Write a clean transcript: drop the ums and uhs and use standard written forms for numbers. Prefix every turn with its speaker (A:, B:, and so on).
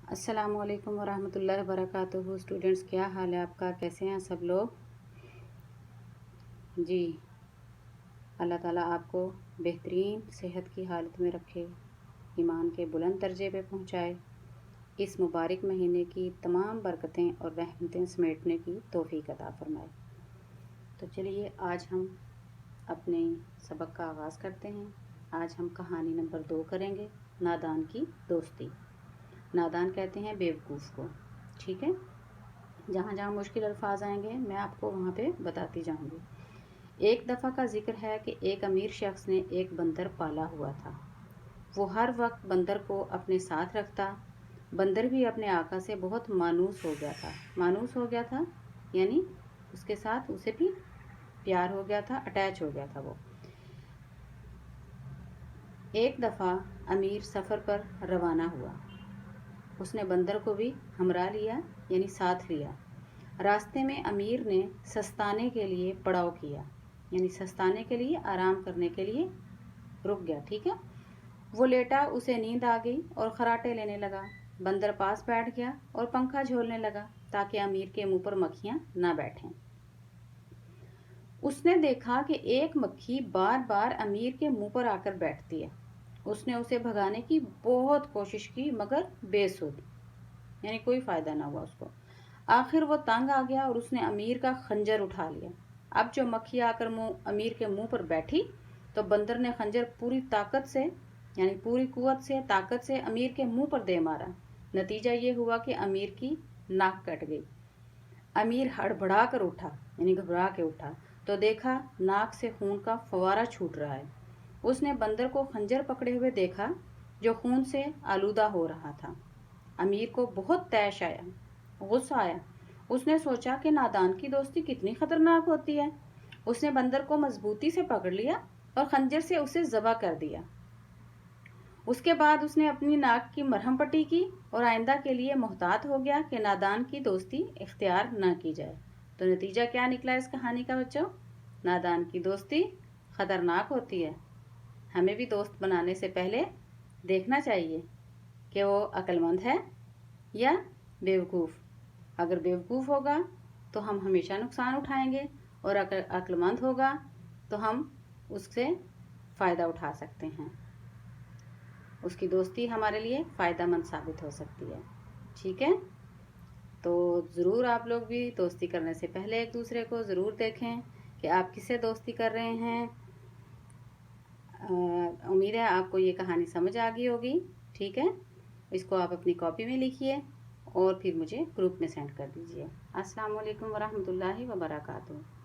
A: अस्सलामु अलैकुम वरहमतुल्लाहि वबरकातुहू। स्टूडेंट्स, क्या हाल है आपका? कैसे हैं सब लोग? जी, अल्लाह ताला आपको बेहतरीन सेहत की हालत में रखे, ईमान के बुलंद दर्जे पे पहुंचाए, इस मुबारक महीने की तमाम बरकतें और रहमतें समेटने की तौफीक अता फरमाए। तो चलिए आज हम अपने सबक का आगाज़ करते हैं। आज हम कहानी नंबर 2 करेंगे, नादान की दोस्ती। नादान कहते हैं बेवकूफ़ को, ठीक है। जहाँ जहाँ मुश्किल अल्फाज आएंगे मैं आपको वहाँ पे बताती जाऊँगी। एक दफ़ा का जिक्र है कि एक अमीर शख्स ने एक बंदर पाला हुआ था। वो हर वक्त बंदर को अपने साथ रखता। बंदर भी अपने आका से बहुत मानूस हो गया था। मानूस हो गया था यानी उसके साथ उसे भी प्यार हो गया था, अटैच हो गया था वो। एक दफ़ा अमीर सफ़र पर रवाना हुआ। उसने बंदर को भी हमरा लिया यानी साथ लिया। रास्ते में अमीर ने सस्ताने के लिए पड़ाव किया, यानी सस्ताने के लिए, आराम करने के लिए रुक गया, ठीक है। वो लेटा, उसे नींद आ गई और खराटे लेने लगा। बंदर पास बैठ गया और पंखा झोलने लगा ताकि अमीर के मुंह पर मक्खियां ना बैठें। उसने देखा कि एक मक्खी बार बार अमीर के मुंह पर आकर बैठती है। उसने उसे भगाने की बहुत कोशिश की मगर बेसुध, यानी कोई फायदा ना हुआ उसको। आखिर वो तंग आ गया और उसने अमीर का खंजर उठा लिया। अब जो मक्खी आकर अमीर के मुंह पर बैठी तो बंदर ने खंजर पूरी ताकत से, यानी पूरी कुव्वत से, ताकत से अमीर के मुंह पर दे मारा। नतीजा ये हुआ कि अमीर की नाक कट गई। अमीर हड़बड़ा कर उठा, यानी घबरा के उठा तो देखा नाक से खून का फवारा छूट रहा है। उसने बंदर को खंजर पकड़े हुए देखा जो खून से आलूदा हो रहा था। अमीर को बहुत तैश आया, गुस्सा आया। उसने सोचा कि नादान की दोस्ती कितनी खतरनाक होती है। उसने बंदर को मजबूती से पकड़ लिया और खंजर से उसे ज़बह कर दिया। उसके बाद उसने अपनी नाक की मरहम पट्टी की और आइंदा के लिए मोहतात हो गया कि नादान की दोस्ती इख्तियार न की जाए। तो नतीजा क्या निकला इस कहानी का बच्चों? नादान की दोस्ती खतरनाक होती है। हमें भी दोस्त बनाने से पहले देखना चाहिए कि वो अक्लमंद है या बेवकूफ़। अगर बेवकूफ़ होगा तो हम हमेशा नुकसान उठाएंगे और अगर अक्लमंद होगा तो हम उससे फ़ायदा उठा सकते हैं। उसकी दोस्ती हमारे लिए फ़ायदेमंद साबित हो सकती है, ठीक है। तो ज़रूर आप लोग भी दोस्ती करने से पहले एक दूसरे को ज़रूर देखें कि आप किससे दोस्ती कर रहे हैं। उम्मीद है आपको ये कहानी समझ आ गई होगी, ठीक है। इसको आप अपनी कॉपी में लिखिए और फिर मुझे ग्रुप में सेंड कर दीजिए। अस्सलाम वालेकुम वरहमतुल्लाहि वबरकातुहू।